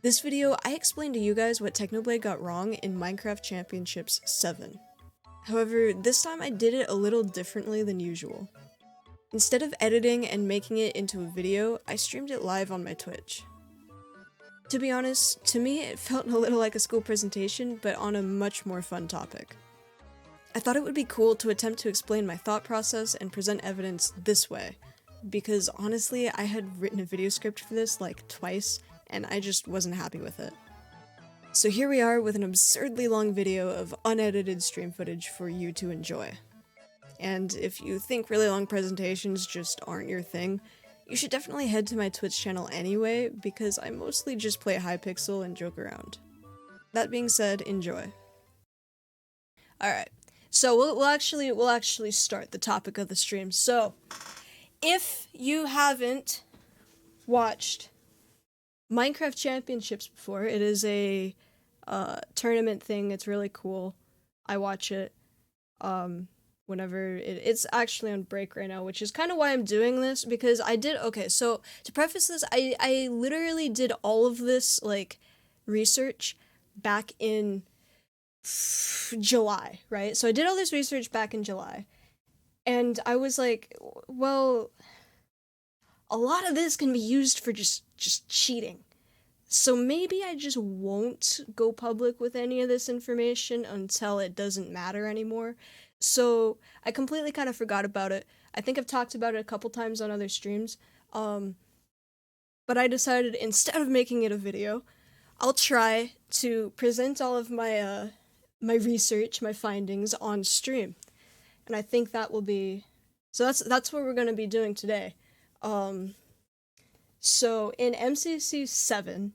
This video, I explained to you guys what Technoblade got wrong in Minecraft Championships 7. However, this time I did it a little differently than usual. Instead of editing and making it into a video, I streamed it live on my Twitch. To be honest, to me it felt a little like a school presentation, but on a much more fun topic. I thought it would be cool to attempt to explain my thought process and present evidence this way, because honestly, I had written a video script for this like twice, and I just wasn't happy with it. So here we are with an absurdly long video of unedited stream footage for you to enjoy. And if you think really long presentations just aren't your thing, you should definitely head to my Twitch channel anyway, because I mostly just play Hypixel and joke around. That being said, enjoy. Alright, so we'll actually start the topic of the stream. So, if you haven't watched Minecraft Championships before, it is a tournament thing. It's really cool. I watch it whenever it's actually on break right now, which is kind of why I'm doing this, because okay, so to preface this, I literally did all of this like research back in July, right? So I did all this research back in July, and I was like, well, a lot of this can be used for just cheating. So maybe I just won't go public with any of this information until it doesn't matter anymore. So I completely kind of forgot about it. I think I've talked about it a couple times on other streams. But I decided instead of making it a video, I'll try to present all of my my research, my findings on stream. And I think that will be, so that's what we're going to be doing today. So in MCC7,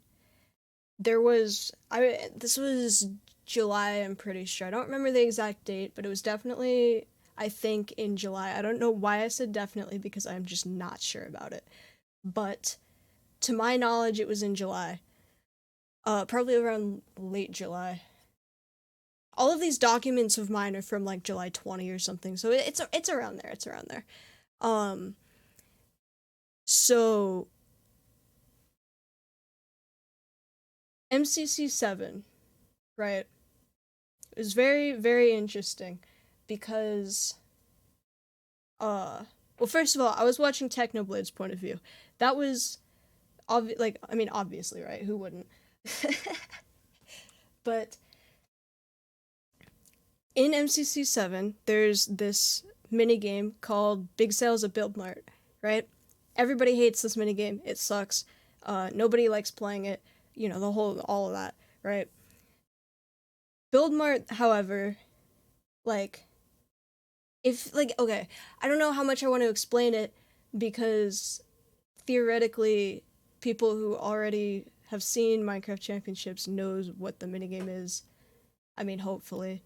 this was July, I'm pretty sure. I don't remember the exact date, but it was definitely, I think, in July. I don't know why I said definitely, because I'm just not sure about it. But to my knowledge, it was in July. Probably around late July. All of these documents of mine are from like July 20 or something, so it's around there. It's around there. So MCC7, right? It was very, very interesting because, well, first of all, I was watching Technoblade's point of view. That was, obviously, right? Who wouldn't? But in MCC7, there's this minigame called Big Sales at Build Mart, right? Everybody hates this minigame. It sucks. Nobody likes playing it. You know, all of that, right? Build Mart, however, okay, I don't know how much I want to explain it, because theoretically, people who already have seen Minecraft Championships knows what the minigame is. I mean, hopefully.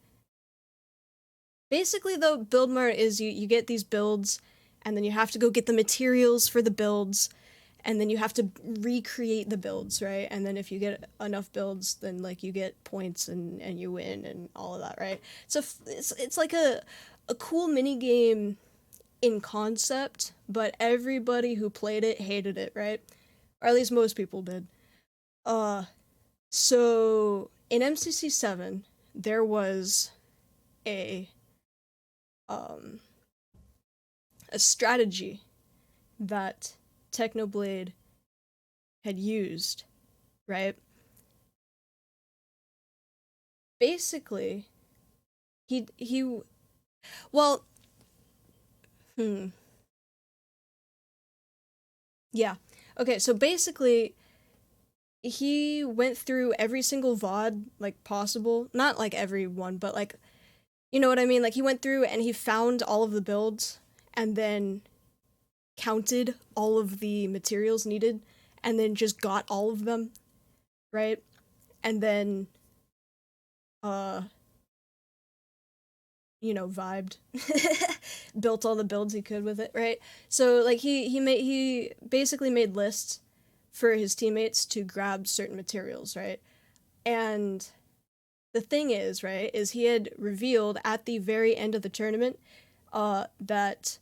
Basically, though, Build Mart is you get these builds, and then you have to go get the materials for the builds, and then you have to recreate the builds, right? And then if you get enough builds, then like you get points and you win and all of that, right? So it's like a cool mini game in concept, but everybody who played it hated it, right? Or at least most people did. So in MCC7, there was a strategy that Technoblade had used, right? Basically, well, yeah. Okay, so basically, he went through every single VOD, like, possible. Not, like, every one, but, like, you know what I mean? Like, he went through and he found all of the builds, and then counted all of the materials needed, and then just got all of them, right? And then, vibed. Built all the builds he could with it, right? So, like, he basically made lists for his teammates to grab certain materials, right? And the thing is, right, is he had revealed at the very end of the tournament, that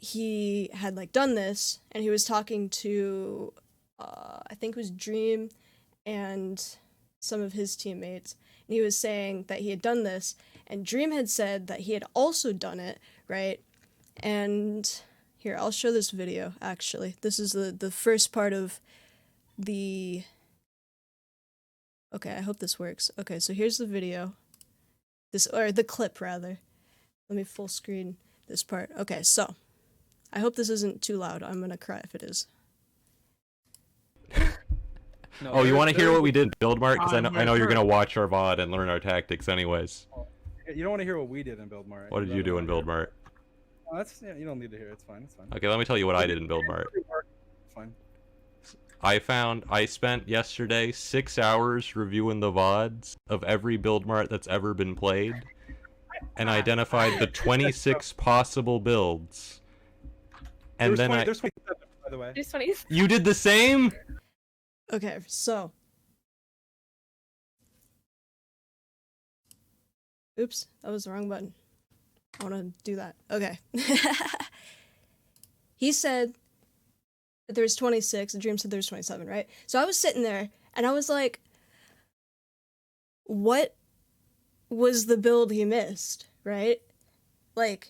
he had like done this, and he was talking to I think it was Dream and some of his teammates, and he was saying that he had done this, and Dream had said that he had also done it, right? And here, I'll show this video, actually. This is the first part of the... Okay, I hope this works. Okay, so here's the video. Or the clip, rather. Let me full screen this part. Okay, so. I hope this isn't too loud. I'm gonna cry if it is. No, oh, you want to hear what we did in Build Mart? Because I know you're sure. gonna watch our VOD and learn our tactics anyways. You don't want to hear what we did in Build Mart. What did you do in Build Mart? Oh, that's you don't need to hear. It's fine. It's fine. Okay, let me tell you what I did in Build Mart. It's fine. I spent yesterday 6 hours reviewing the VODs of every Build Mart that's ever been played, and identified the 26 possible builds. And then there's 27, by the way. There's 20. You did the same? Okay, so. Oops, that was the wrong button. I want to do that. Okay. He said that there's 26, Dream said there's 27, right? So I was sitting there, and I was like, what was the build he missed, right? Like,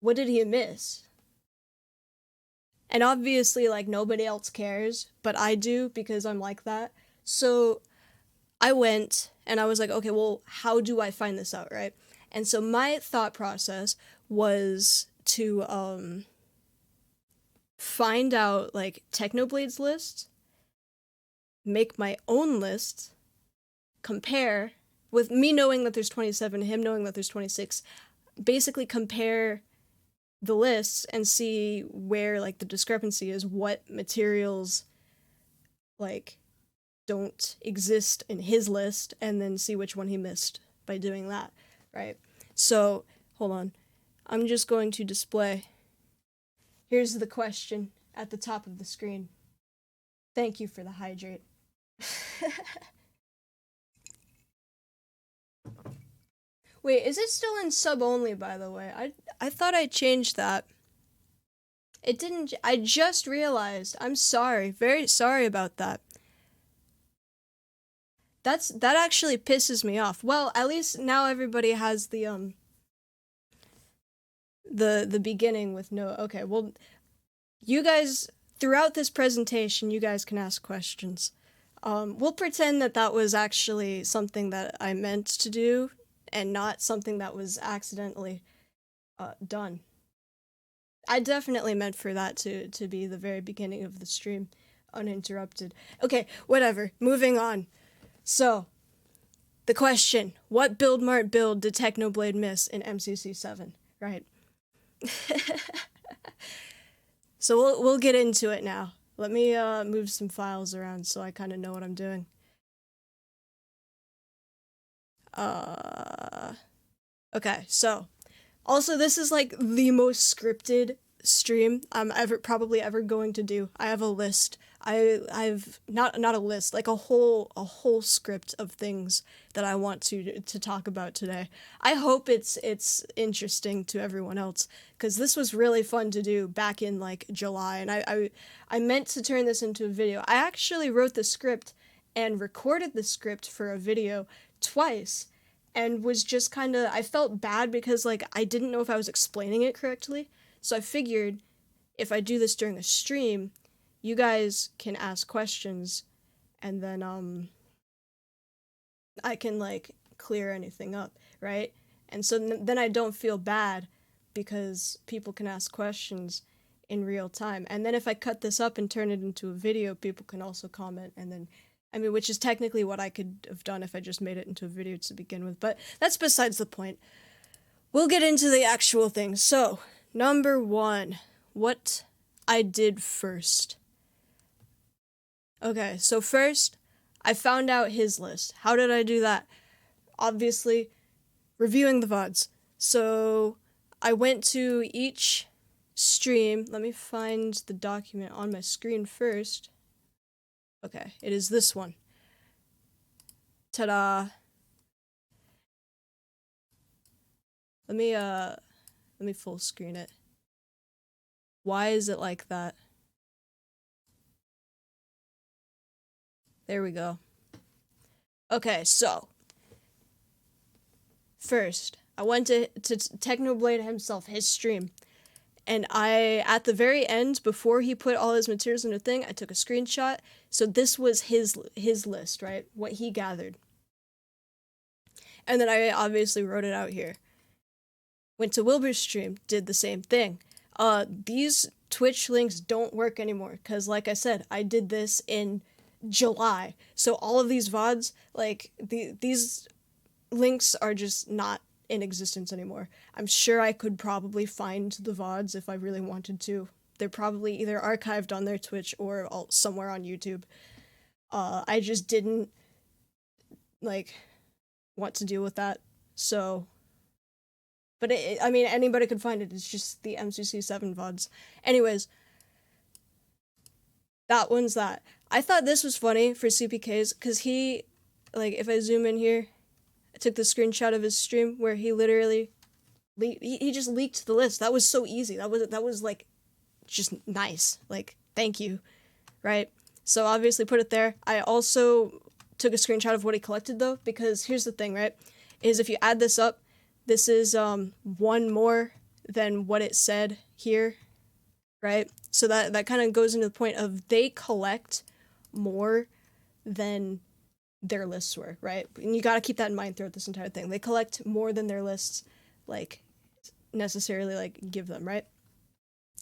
what did he miss? And obviously, like, nobody else cares, but I do because I'm like that. So I went and I was like, okay, well, how do I find this out, right? And so my thought process was to find out, like, Technoblade's list, make my own list, compare, with me knowing that there's 27, him knowing that there's 26, basically compare the lists and see where, like, the discrepancy is, what materials, like, don't exist in his list, and then see which one he missed by doing that, right? So, hold on. I'm just going to display. Here's the question at the top of the screen. Thank you for the hydrate. Wait, is it still in sub only, by the way? I thought I changed that. It didn't. I just realized. I'm sorry. Very sorry about that. That actually pisses me off. Well, at least now everybody has the beginning with no. Okay, well, you guys throughout this presentation, you guys can ask questions. We'll pretend that was actually something that I meant to do, and not something that was accidentally done. I definitely meant for that to be the very beginning of the stream, uninterrupted. Okay, whatever. Moving on. So, the question: what Build Mart build did Technoblade miss in MCC7? Right. So we'll get into it now. Let me move some files around so I kind of know what I'm doing. Okay, so also this is like the most scripted stream I'm probably ever going to do. I have a list. I've not a list, like a whole script of things that I want to talk about today. I hope it's interesting to everyone else, because this was really fun to do back in like July, and I meant to turn this into a video. I actually wrote the script and recorded the script for a video twice, and was just kind of, I felt bad because like I didn't know if I was explaining it correctly. So I figured if I do this during a stream, you guys can ask questions, and then I can like clear anything up, right? And so then I don't feel bad because people can ask questions in real time. And then if I cut this up and turn it into a video, people can also comment, and then, I mean, which is technically what I could have done if I just made it into a video to begin with, but that's besides the point. We'll get into the actual thing. So, number 1, what I did first. Okay, so first, I found out his list. How did I do that? Obviously, reviewing the VODs. So, I went to each stream. Let me find the document on my screen first. Okay, it is this one. Ta-da! Let me full screen it. Why is it like that? There we go. Okay, so first, I went to Technoblade himself, his stream. And at the very end, before he put all his materials in a thing, I took a screenshot. So this was his list, right? What he gathered. And then I obviously wrote it out here. Went to Wilbur's stream, did the same thing. These Twitch links don't work anymore, because like I said, I did this in July. So all of these VODs, like, these links are just not in existence anymore. I'm sure I could probably find the VODs if I really wanted to. They're probably either archived on their Twitch or somewhere on YouTube. I just didn't, like, want to deal with that, so... But I mean, anybody could find it. It's just the MCC7 VODs. Anyways, that one's that. I thought this was funny for CPKs, because he, like, if I zoom in here, I took the screenshot of his stream where he literally, he just leaked the list. That was so easy. That was like, just nice. Like, thank you, right? So obviously put it there. I also took a screenshot of what he collected though, because here's the thing, right? Is if you add this up, this is one more than what it said here, right? So that kind of goes into the point of they collect more than their lists were, right? And you got to keep that in mind throughout this entire thing. They collect more than their lists, like, necessarily, like, give them, right?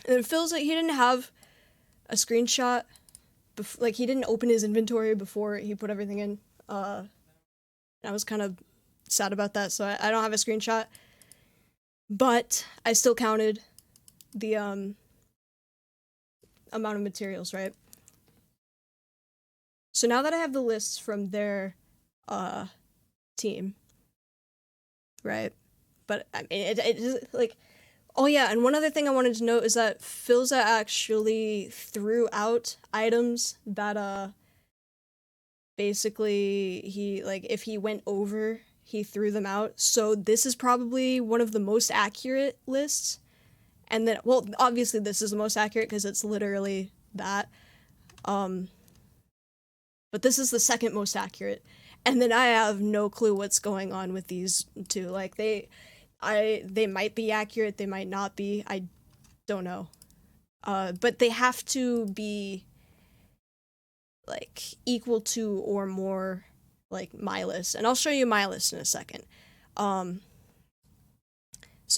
And it feels like he didn't have a screenshot, like, he didn't open his inventory before he put everything in. I was kind of sad about that, so I don't have a screenshot. But I still counted the amount of materials, right? So now that I have the lists from their team, right? But I mean, it is like, oh yeah, and one other thing I wanted to note is that Philza actually threw out items that basically he, like, if he went over, he threw them out. So this is probably one of the most accurate lists. And then, well, obviously this is the most accurate because it's literally that. But this is the second most accurate. And then I have no clue what's going on with these two. Like, they might be accurate, they might not be. I don't know. But they have to be, like, equal to or more, like, my list. And I'll show you my list in a second. So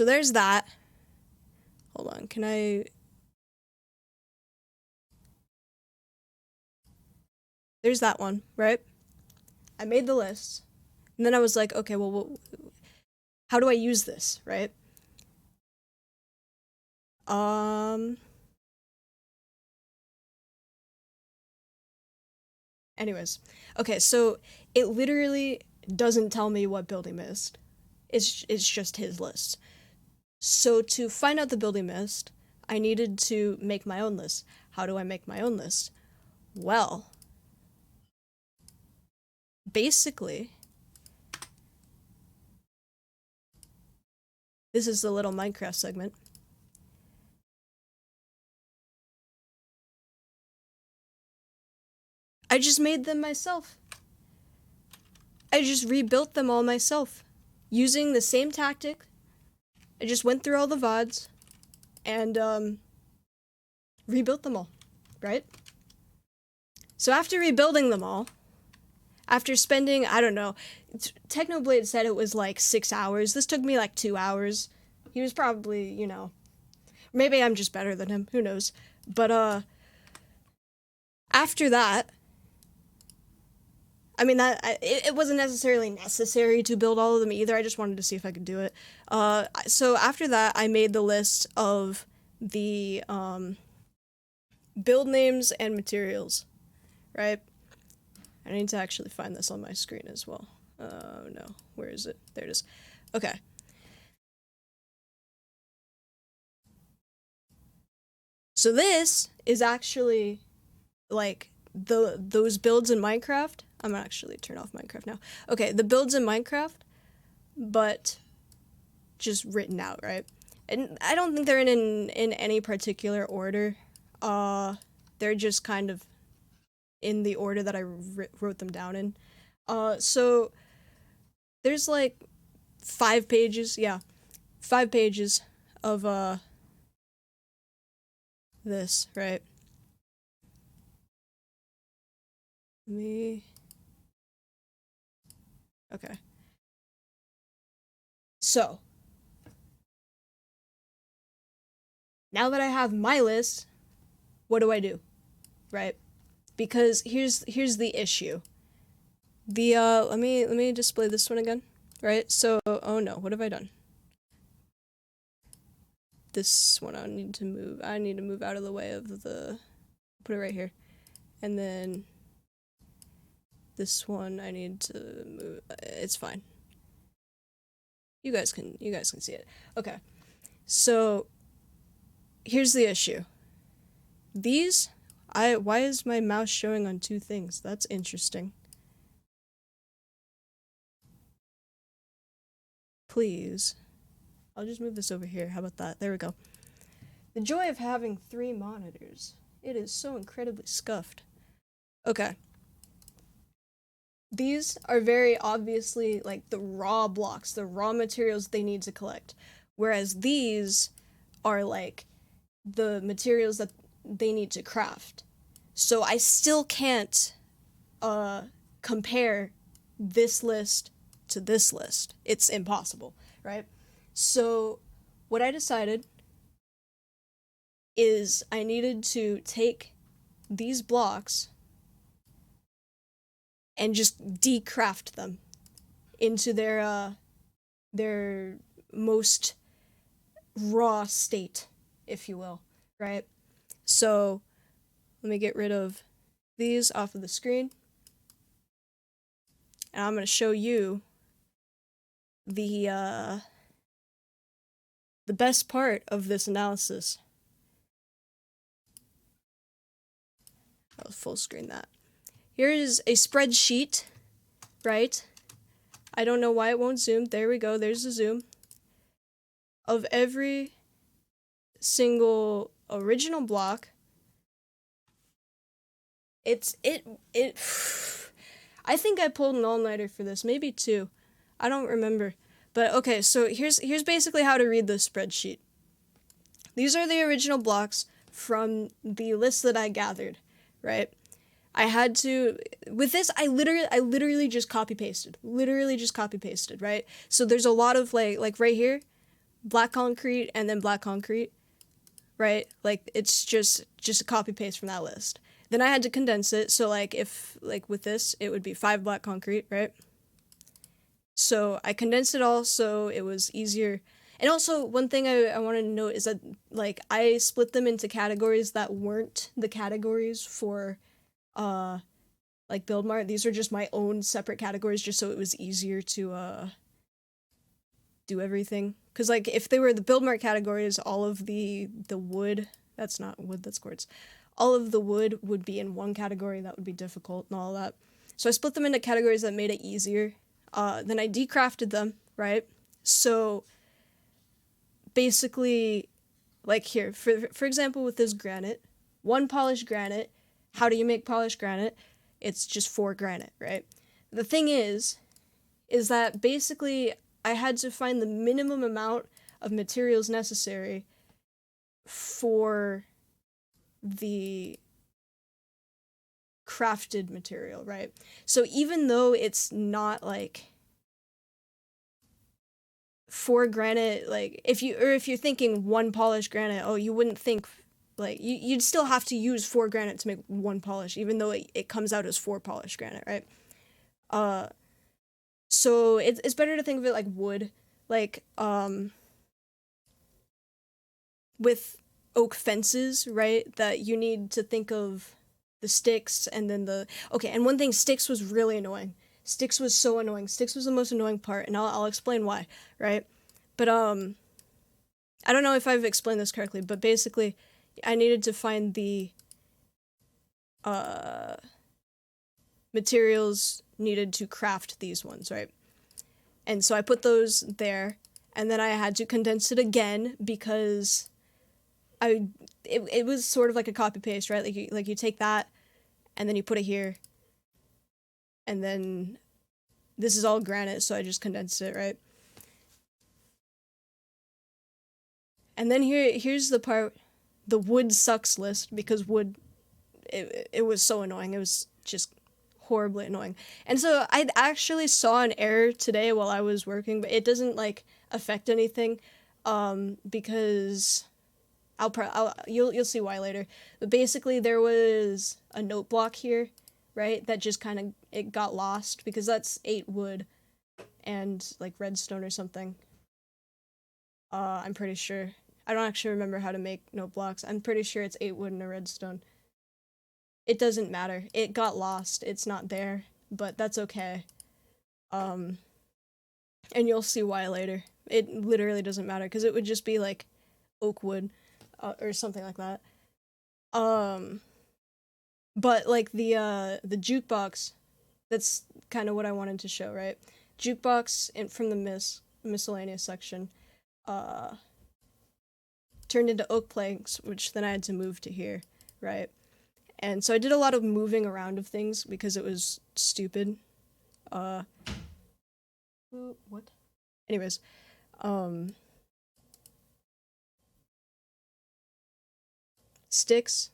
there's that. Hold on, can I... There's that one, right? I made the list. And then I was like, okay, well, how do I use this, right? Anyways. Okay, so it literally doesn't tell me what build he missed. It's just his list. So to find out the build he missed, I needed to make my own list. How do I make my own list? Well... basically, this is the little Minecraft segment. I just made them myself. I just rebuilt them all myself. Using the same tactic. I just went through all the VODs and rebuilt them all, right? So after rebuilding them all, after spending, I don't know, Technoblade said it was like 6 hours. This took me like 2 hours. He was probably, you know, maybe I'm just better than him. Who knows? But, after that, I mean, it wasn't necessarily necessary to build all of them either. I just wanted to see if I could do it. So after that, I made the list of the, build names and materials, right? I need to actually find this on my screen as well. No. Where is it? There it is. Okay. So this is actually, like, those builds in Minecraft. I'm gonna actually turn off Minecraft now. Okay, the builds in Minecraft, but just written out, right? And I don't think they're in any particular order. They're just kind of in the order that I wrote them down in. So there's like 5 pages, yeah, 5 pages of this, right? Okay. So now that I have my list, what do I do? Right? Because here's the issue. The let me display this one again. Right? So, oh no, what have I done? This one I need to move out of the way of the, put it right here. And then this one I need to move, it's fine. You guys can see it. Okay. So here's the issue. These, why is my mouse showing on 2 things? That's interesting. Please. I'll just move this over here. How about that? There we go. The joy of having 3 monitors. It is so incredibly scuffed. Okay. These are very obviously like the raw blocks, the raw materials they need to collect. Whereas these are like the materials that they need to craft. So I still can't compare this list to this list. It's impossible, right? So what I decided is I needed to take these blocks and just decraft them into their most raw state, if you will, right? So let me get rid of these off of the screen. And I'm going to show you the best part of this analysis. I'll full screen that. Here is a spreadsheet, right? I don't know why it won't zoom. There we go. There's the zoom. Of every single original block. I think I pulled an all-nighter for this, maybe 2. I don't remember. But okay, so here's basically how to read this spreadsheet. These are the original blocks from the list that I gathered, right? I had to, with this, I literally just copy pasted, right? So there's a lot of like right here, black concrete and then black concrete, right? Like it's just a copy paste from that list. Then I had to condense it. So like if like with this, it would be 5 black concrete, right? So I condensed it all so it was easier. And also one thing I wanted to note is that like I split them into categories that weren't the categories for like BuildMart. These are just my own separate categories just so it was easier to do everything. Cause like if they were the BuildMart categories, all of the wood, that's not wood, that's quartz. All of the wood would be in one category, that would be difficult and all that. So I split them into categories that made it easier. Then I decrafted them, right? So basically, like here, for example, with this granite, 1 polished granite, how do you make polished granite? It's just 4 granite, right? The thing is that basically I had to find the minimum amount of materials necessary for the crafted material, right? So even though it's not like 4 granite, like if you're thinking 1 polished granite, oh, you wouldn't think like you'd still have to use 4 granite to make 1 polish, even though it comes out as 4 polished granite, right? So it's better to think of it like wood, like with oak fences, right? That you need to think of the sticks and then and one thing, sticks was really annoying. Sticks was so annoying. Sticks was the most annoying part, and I'll explain why, right? But I don't know if I've explained this correctly, but basically I needed to find the materials needed to craft these ones, right? And so I put those there, and then I had to condense it again because it was sort of like a copy paste, right? Like you take that, and then you put it here, and then this is all granite, so I just condensed it, right? And then here's the part, the wood sucks list, because wood, it was so annoying. It was just horribly annoying. And so I actually saw an error today while I was working, but it doesn't like affect anything, because you'll see why later. But basically there was a note block here, right? That just kind of, it got lost because that's 8 wood and like redstone or something. I'm pretty sure. I don't actually remember how to make note blocks. I'm pretty sure it's 8 wood and a redstone. It doesn't matter. It got lost. It's not there, but that's okay. And you'll see why later. It literally doesn't matter because it would just be like oak wood or something like that. But like the jukebox, that's kind of what I wanted to show, right? Jukebox from the miscellaneous section turned into oak planks, which then I had to move to here, right? And so I did a lot of moving around of things because it was stupid. What? Anyways, sticks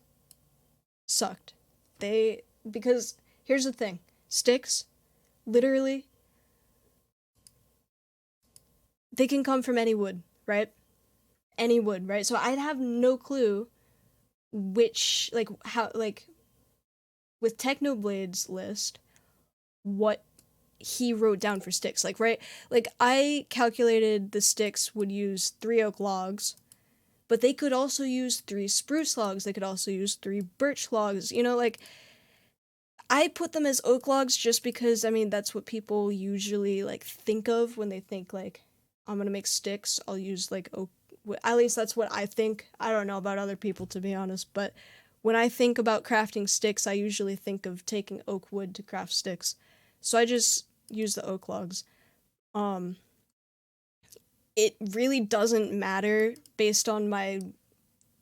sucked. Because here's the thing, sticks, literally, they can come from any wood, right? Any wood, right? So I'd have no clue which, like, how, like, with Technoblade's list, what he wrote down for sticks, like, right? Like, I calculated the sticks would use 3 oak logs, but they could also use 3 spruce logs, they could also use 3 birch logs, you know, like, I put them as oak logs just because, I mean, that's what people usually, like, think of when they think, like, I'm gonna make sticks, I'll use, like, oak. At least that's what I think. I don't know about other people, to be honest, but when I think about crafting sticks, I usually think of taking oak wood to craft sticks. So I just use the oak logs. It really doesn't matter based on my,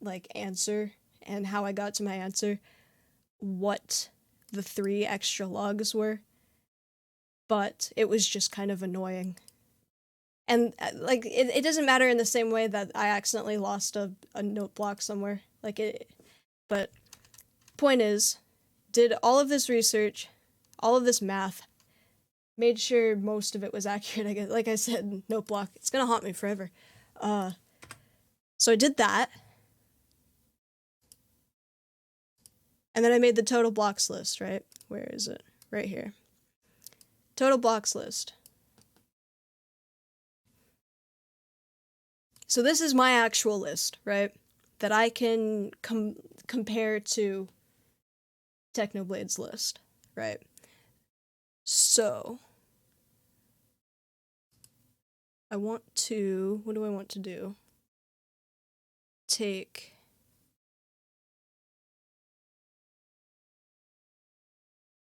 like, answer and how I got to my answer what the 3 extra logs were, but it was just kind of annoying. And, like, it doesn't matter in the same way that I accidentally lost a note block somewhere. Like, but, point is, did all of this research, all of this math, made sure most of it was accurate, I guess. Like I said, note block, it's gonna haunt me forever. So I did that. And then I made the total blocks list, right? Where is it? Right here. Total blocks list. So this is my actual list, right? That I can compare to Technoblade's list, right? So I want to, what do I want to do?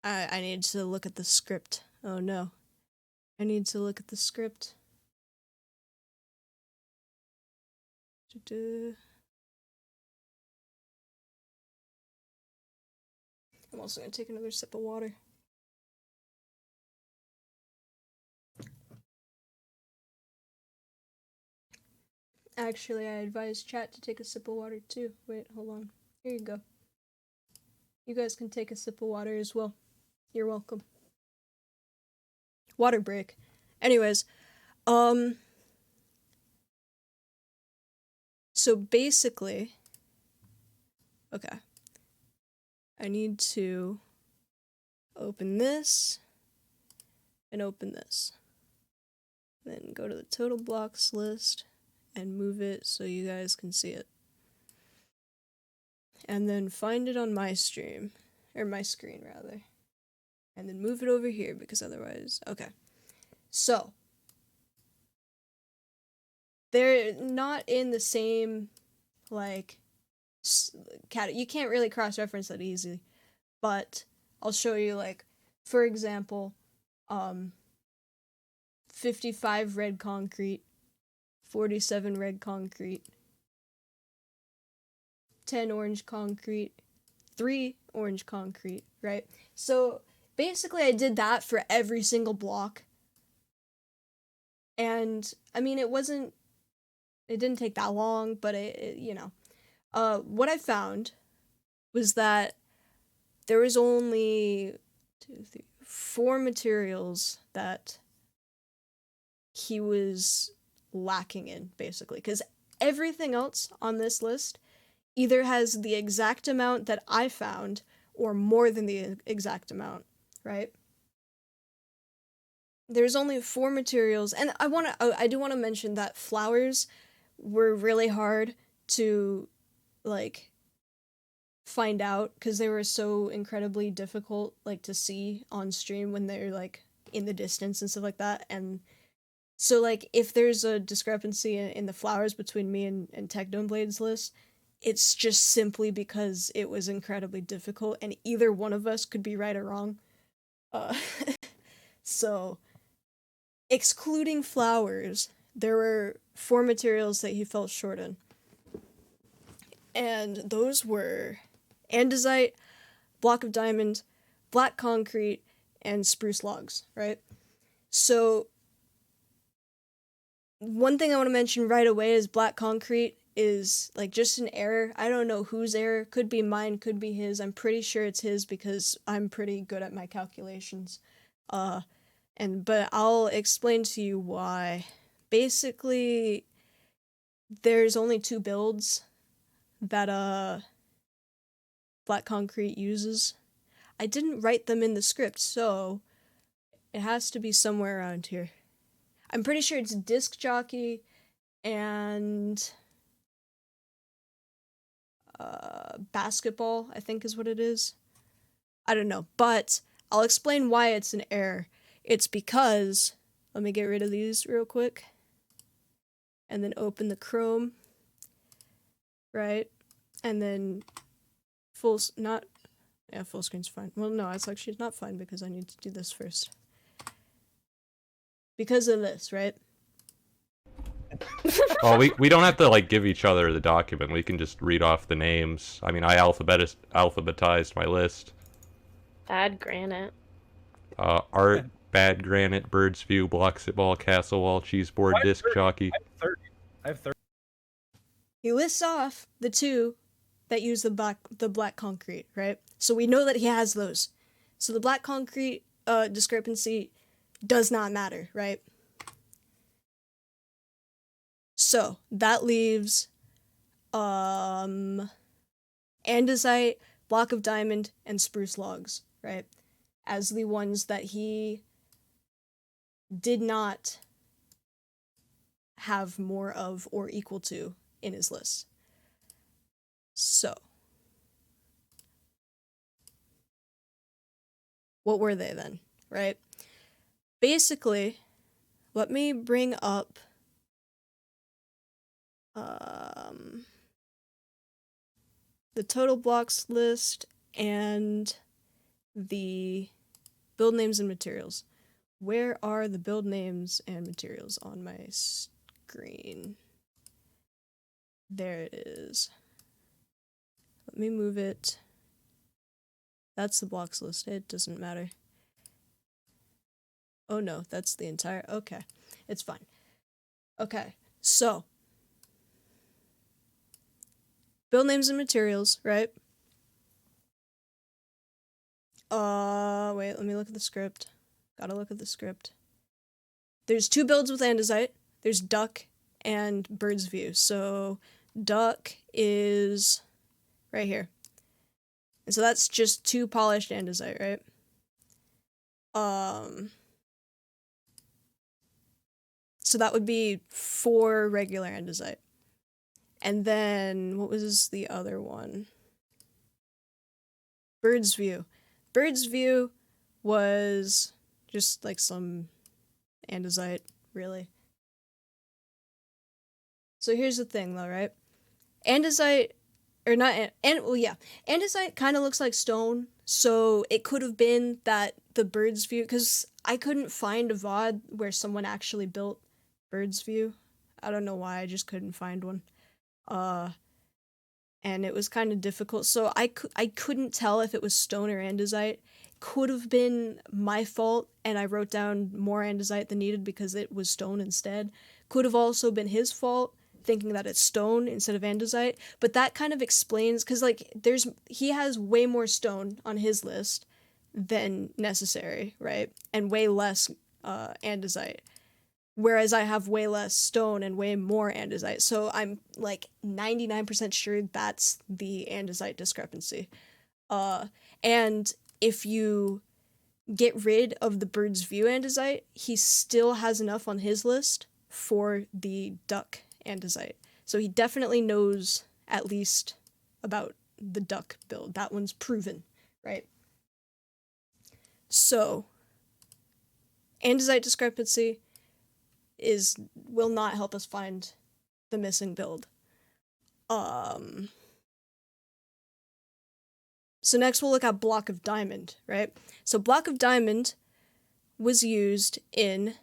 I need to look at the script. Oh no. I need to look at the script. I'm also gonna take another sip of water. Actually, I advise chat to take a sip of water too. Wait, hold on. Here you go. You guys can take a sip of water as well. You're welcome. Water break. Anyways, so basically, okay. I need to open this and open this. Then go to the total blocks list and move it so you guys can see it. And then find it on my stream, or my screen rather. And then move it over here because otherwise, okay. So, they're not in the same, like, you can't really cross-reference that easily, but I'll show you, like, for example, 55 red concrete, 47 red concrete, 10 orange concrete, 3 orange concrete, right? So basically I did that for every single block. And I mean, it didn't take that long, but what I found was that there was only 4 materials that he was lacking in, basically, because everything else on this list either has the exact amount that I found or more than the exact amount, right? There's only 4 materials, and I do want to mention that flowers were really hard to, like, find out, because they were so incredibly difficult, like, to see on stream when they're, like, in the distance and stuff like that, and so, like, if there's a discrepancy in the flowers between me and Technoblade's list, it's just simply because it was incredibly difficult, and either one of us could be right or wrong. So, excluding flowers, there were 4 materials that he fell short in. And those were andesite, block of diamond, black concrete, and spruce logs, right? So, one thing I want to mention right away is black concrete is, like, just an error. I don't know whose error. Could be mine, could be his. I'm pretty sure it's his because I'm pretty good at my calculations. But I'll explain to you why. Basically, there's only 2 builds that black concrete uses. I didn't write them in the script, so it has to be somewhere around here. I'm pretty sure it's disc jockey and basketball, I think is what it is. I don't know, but I'll explain why it's an error. It's because, let me get rid of these real quick, and then open the Chrome, right? And then full screen's fine. Well, no, it's actually not fine because I need to do this first. Because of this, right? Well, we don't have to, like, give each other the document. We can just read off the names. I mean, I alphabetized my list. Bad granite. Art, Bad Granite, Bird's View, Bloxitball, Castle Wall, Cheeseboard, Disc Jockey. I have 30. He lists off the 2 that use the black concrete, right? So we know that he has those. So the black concrete discrepancy does not matter, right? So that leaves andesite, block of diamond, and spruce logs, right? As the ones that he did not have more of or equal to in his list. So, what were they then, right? Basically, let me bring up the total blocks list and the build names and materials. Where are the build names and materials on my screen? There it is. Let me move it. That's the blocks list. It doesn't matter. Oh no, that's the entire... Okay, it's fine. Okay, so. Build names and materials, right? Wait, let me look at the script. Gotta look at the script. There's 2 builds with andesite. There's duck and bird's view. So duck is right here. And so that's just 2 polished andesite, right? So that would be 4 regular andesite. And then, what was the other one? Bird's view. Bird's view was just like some andesite, really. So here's the thing though, right? Andesite, or not, andesite kind of looks like stone, so it could have been that the bird's view, because I couldn't find a VOD where someone actually built bird's view. I don't know why, I just couldn't find one. and it was kind of difficult. So I couldn't tell if it was stone or andesite. Could have been my fault, and I wrote down more andesite than needed because it was stone instead. Could have also been his fault, thinking that it's stone instead of andesite. But that kind of explains, because like he has way more stone on his list than necessary, right? And way less andesite. Whereas I have way less stone and way more andesite. So I'm like 99% sure that's the andesite discrepancy. And if you get rid of the bird's view andesite, he still has enough on his list for the duck andesite. So he definitely knows at least about the duck build. That one's proven, right? So, andesite discrepancy will not help us find the missing build. So next we'll look at block of diamond, right? So block of diamond was used in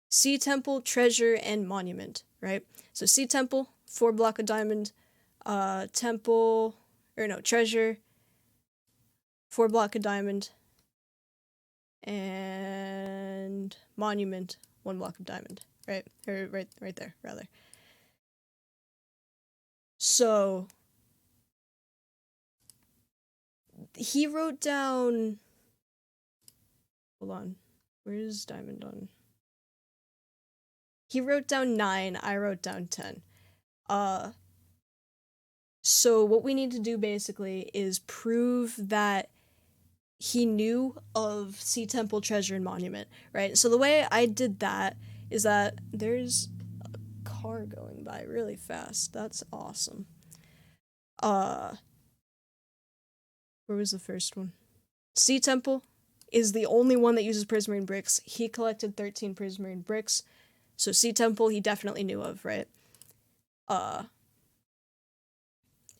Sea Temple, Treasure, and Monument, right? So Sea Temple, 4 block of diamond, Treasure, 4 block of diamond, and Monument, 1 block of diamond, right? Or right there, rather. So he wrote down, hold on, where's diamond on? He wrote down 9, I wrote down 10. So what we need to do basically is prove that he knew of Sea Temple, Treasure, and Monument, right? So the way I did that is that there's a car going by really fast. That's awesome. Where was the first one? Sea Temple is the only one that uses prismarine bricks. He collected 13 prismarine bricks. So Sea Temple he definitely knew of, right?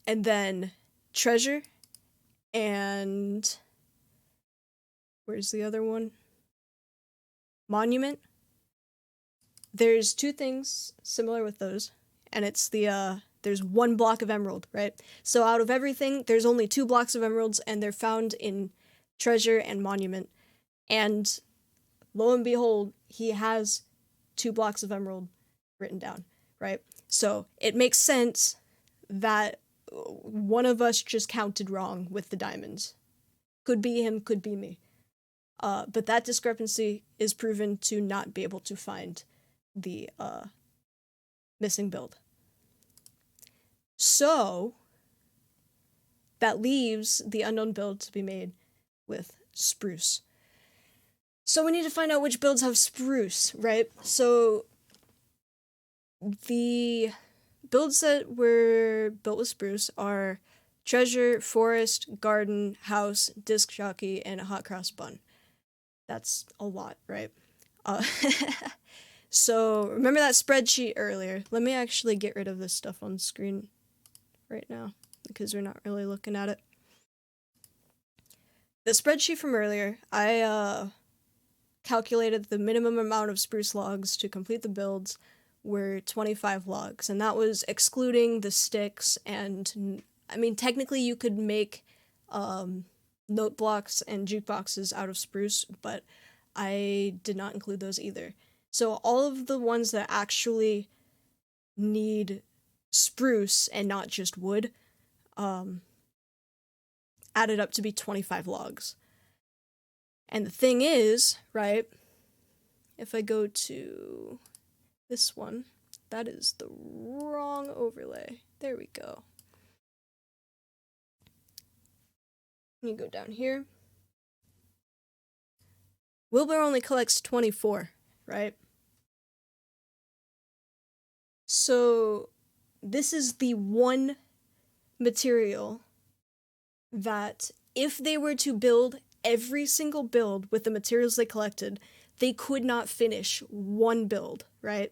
And then Treasure and where's the other one? Monument. There's 2 things similar with those, and it's there's 1 block of emerald, right? So out of everything, there's only 2 blocks of emeralds, and they're found in Treasure and Monument. And lo and behold, he has 2 blocks of emerald written down, right? So it makes sense that one of us just counted wrong with the diamonds. Could be him, could be me. But that discrepancy is proven to not be able to find the missing build. So that leaves the unknown build to be made with spruce. So we need to find out which builds have spruce, right? So the builds that were built with spruce are Treasure, Forest, Garden, House, Disc Jockey, and a Hot Cross Bun. That's a lot, right? So remember that spreadsheet earlier. Let me actually get rid of this stuff on screen right now because we're not really looking at it. The spreadsheet from earlier, I calculated the minimum amount of spruce logs to complete the builds were 25 logs, and that was excluding the sticks, and I mean technically you could make note blocks and jukeboxes out of spruce, but I did not include those either. So all of the ones that actually need spruce and not just wood added up to be 25 logs. And the thing is, right, if I go to this one, that is the wrong overlay. There we go. You go down here. Wilbur only collects 24, right? So this is the one material that if they were to build every single build with the materials they collected, they could not finish one build, right?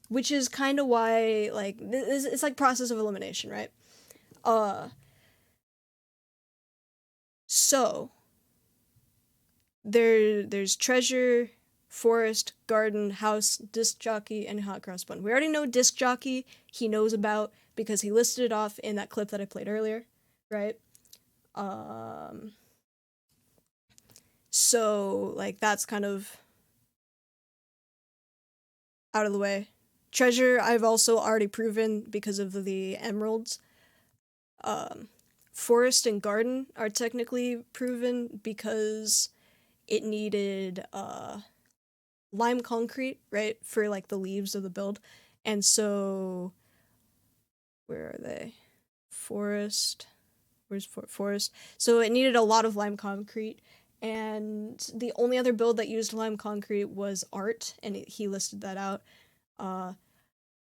Which is kind of why, like, it's like process of elimination, right? So there's treasure, forest, garden, house, disc jockey, and hot cross bun. We already know disc jockey he knows about because he listed it off in that clip that I played earlier, right? So like that's kind of out of the way. Treasure I've also already proven because of the emeralds. Forest and garden are technically proven because it needed lime concrete, right, for like the leaves of the build. And so where are they? Forest. Where's forest? So it needed a lot of lime concrete, and the only other build that used lime concrete was art, and he listed that out.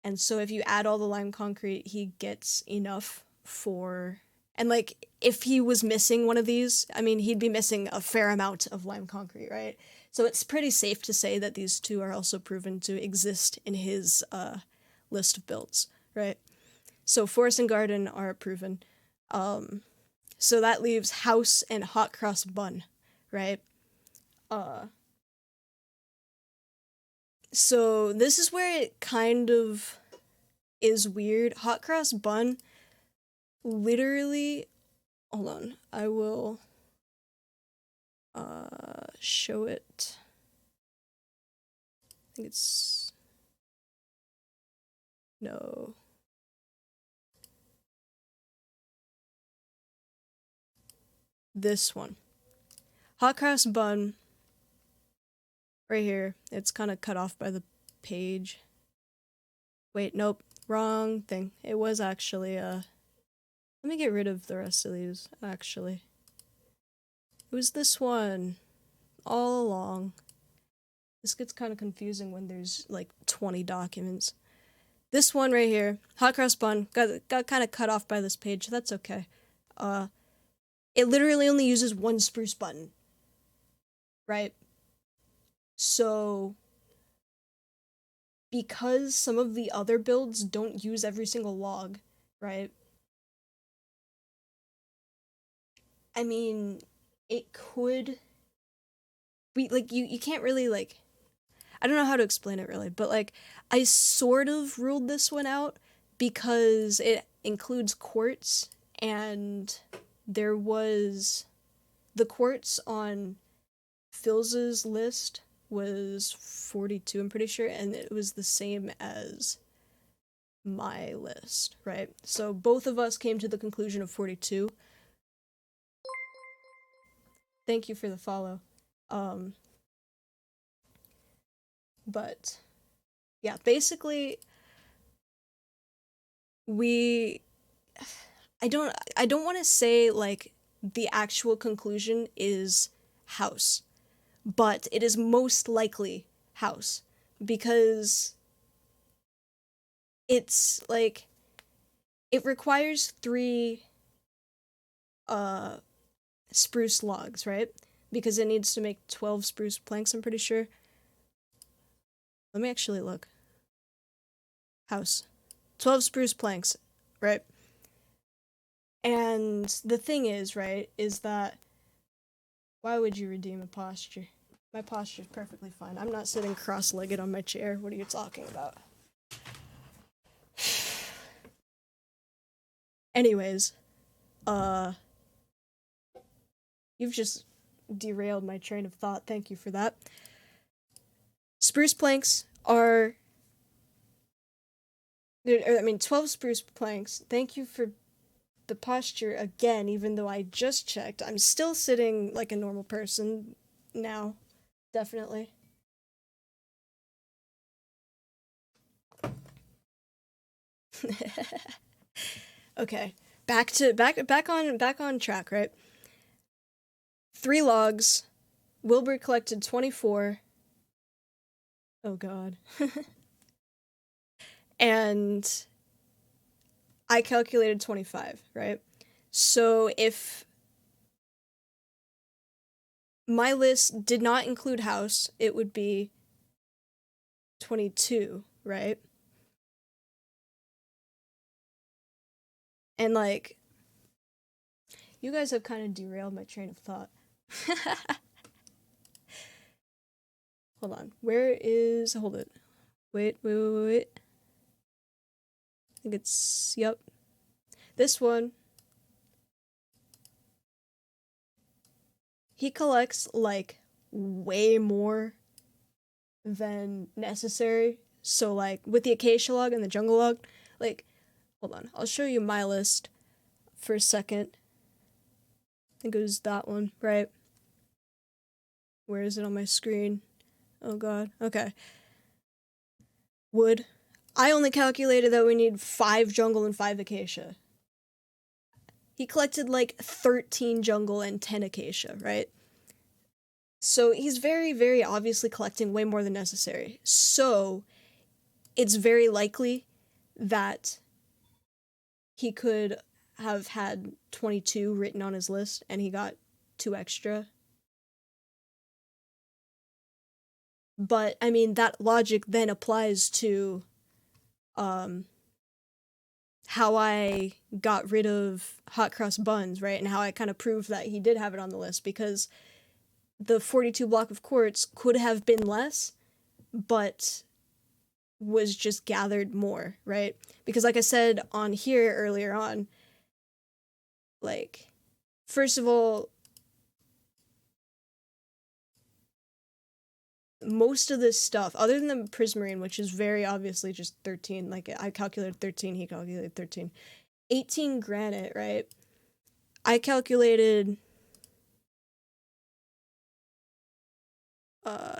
And so if you add all the lime concrete, he gets enough for... And, like, if he was missing one of these, I mean, he'd be missing a fair amount of lime concrete, right? So it's pretty safe to say that these two are also proven to exist in his list of builds, right? So forest and garden are proven. So that leaves house and hot cross bun, right? So this is where it kind of is weird. Hot cross bun literally, hold on, I will show it. I think it's, no. This one. Hot cross bun, right here. It's kind of cut off by the page. Wait, nope, wrong thing. It was actually, let me get rid of the rest of these, actually. It was this one, all along. This gets kind of confusing when there's, like, 20 documents. This one right here, hot cross bun, got kind of cut off by this page. That's okay. It literally only uses one spruce button, right? So, because some of the other builds don't use every single log, right? I mean, it could... you can't really, like... I don't know how to explain it, really, but, like, I sort of ruled this one out because it includes quartz, and there was... The quartz on Phil's list was 42, I'm pretty sure, and it was the same as my list, right? So both of us came to the conclusion of 42. Thank you for the follow. But yeah, basically I don't want to say like the actual conclusion is house, but it is most likely house because it's like it requires 3 spruce logs, right? Because it needs to make 12 spruce planks, I'm pretty sure. Let me actually look. House. 12 spruce planks, right? And the thing is, right, is that why would you redeem a posture? My posture's perfectly fine. I'm not sitting cross-legged on my chair. What are you talking about? Anyways, you've just derailed my train of thought. Thank you for that. Spruce planks are... 12 spruce planks. Thank you for the posture again, even though I just checked. I'm still sitting like a normal person now. Definitely. Okay. Back on track, right? 3 logs. Wilbur collected 24. Oh god. And I calculated 25, right? So if my list did not include house, it would be 22, right? And like, you guys have kind of derailed my train of thought. hold on. Where is, hold it. Wait. I think it's, yep. This one. He collects, like, way more than necessary. So, like, with the acacia log and the jungle log, like, hold on. I'll show you my list for a second. I think it was that one, right? Where is it on my screen? Oh god. Okay. Wood. I only calculated that we need 5 jungle and 5 acacia. He collected like 13 jungle and 10 acacia, right? So he's very, very obviously collecting way more than necessary. So it's very likely that he could have had 22 written on his list and he got 2 extra. But, I mean, that logic then applies to how I got rid of hot cross buns, right? And how I kind of proved that he did have it on the list, because the 42 block of quartz could have been less, but was just gathered more, right? Because like I said on here earlier on, like, first of all, most of this stuff, other than the prismarine, which is very obviously just 13, like I calculated 13, he calculated 13. 18 granite, right? I calculated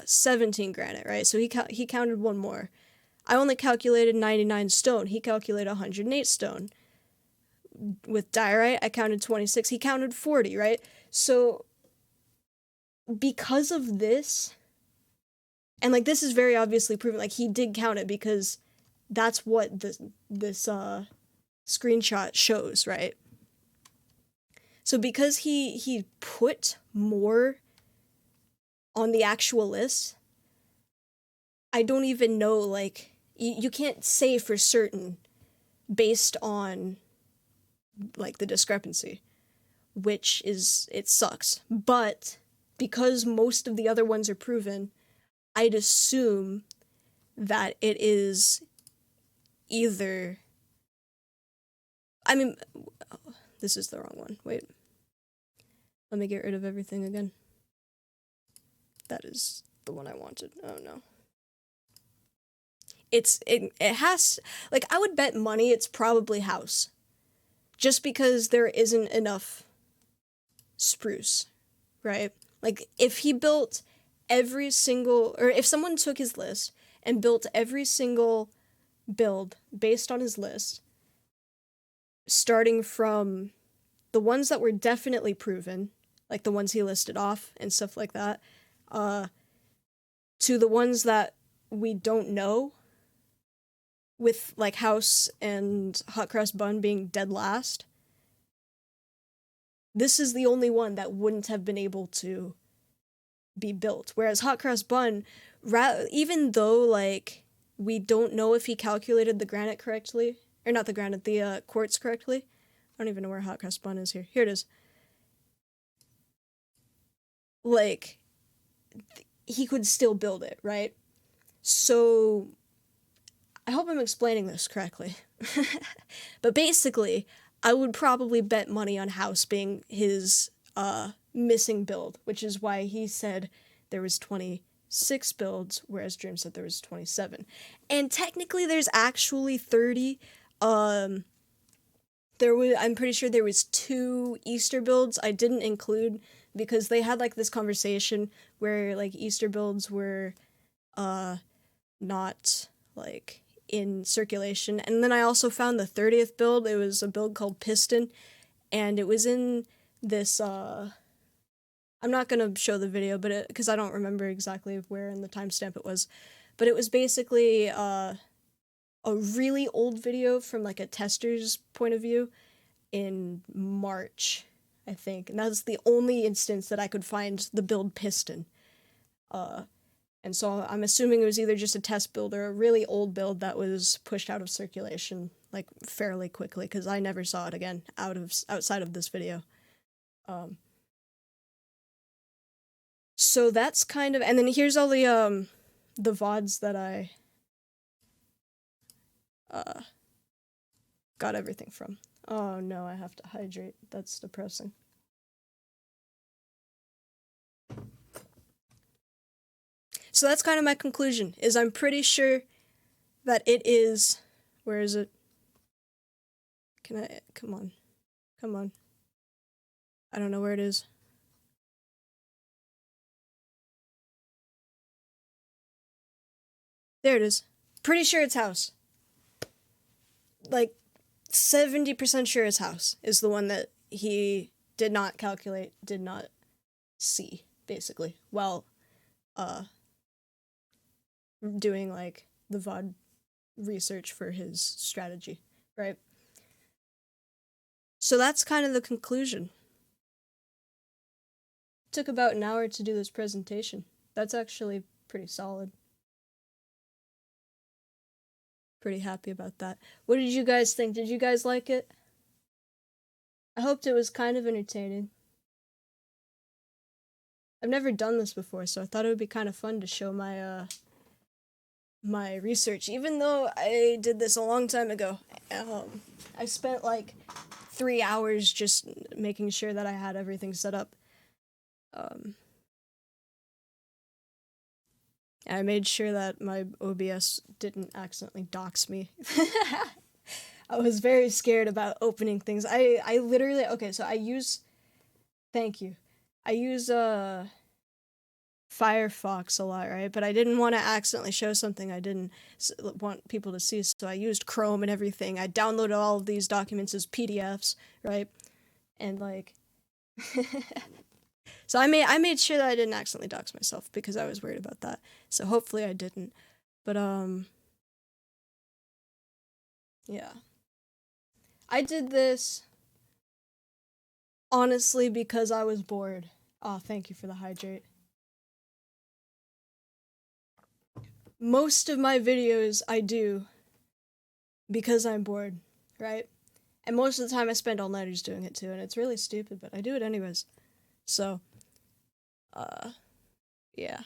17 granite, right? So he counted one more. I only calculated 99 stone. He calculated 108 stone. With diorite, I counted 26. He counted 40, right? So because of this, and like this is very obviously proven, like he did count it because that's what this screenshot shows, right? So because he put more on the actual list, I don't even know, like, you can't say for certain based on, like, the discrepancy, which is, it sucks. But because most of the other ones are proven, I'd assume that it is either, I mean, this is the wrong one. Wait. Let me get rid of everything again. That is the one I wanted. Oh no. It has, like, I would bet money it's probably house. Just because there isn't enough spruce, right? Like, if he built every single, or if someone took his list and built every single build based on his list, starting from the ones that were definitely proven, like the ones he listed off and stuff like that, to the ones that we don't know, with like house and hot cross bun being dead last, this is the only one that wouldn't have been able to be built. Whereas hot cross bun, even though like we don't know if he calculated the granite correctly, or not the granite, the quartz correctly. I don't even know where hot cross bun is here. Here it is. Like, he could still build it, right? So I hope I'm explaining this correctly. But basically, I would probably bet money on house being his missing build, which is why he said there was 26 builds, whereas Dream said there was 27. And technically there's actually 30. I'm pretty sure there was 2 Easter builds I didn't include because they had like this conversation where like Easter builds were not like in circulation. And then I also found the 30th build. It was a build called Piston, and it was in this I'm not gonna show the video, but because I don't remember exactly where in the timestamp it was, but it was basically a really old video from like a tester's point of view in March, I think, and that's the only instance that I could find the build Piston. And so I'm assuming it was either just a test build or a really old build that was pushed out of circulation like fairly quickly, because I never saw it again outside of this video. So that's kind of, and then here's all the VODs that I got everything from. Oh no, I have to hydrate. That's depressing. So that's kind of my conclusion, is I'm pretty sure that it is, where is it? Can I, come on. Come on. I don't know where it is. There it is. Pretty sure it's house. Like, 70% sure it's house is the one that he did not calculate, did not see, basically, while, doing, like, the VOD research for his strategy, right? So that's kind of the conclusion. Took about an hour to do this presentation. That's actually pretty solid. Pretty happy about that. What did you guys think? Did you guys like it? I hoped it was kind of entertaining. I've never done this before, so I thought it would be kind of fun to show my my research, even though I did this a long time ago. I spent like 3 hours just making sure that I had everything set up. I made sure that my OBS didn't accidentally dox me. I was very scared about opening things. I literally, okay, so I use, thank you. I use Firefox a lot, right? But I didn't want to accidentally show something I didn't want people to see, so I used Chrome and everything. I downloaded all of these documents as PDFs, right? And like, so I made sure that I didn't accidentally dox myself because I was worried about that. So hopefully I didn't. But yeah. I did this honestly because I was bored. Oh, thank you for the hydrate. Most of my videos I do because I'm bored, right? And most of the time I spend all-nighters doing it too, and it's really stupid, but I do it anyways. So, yeah.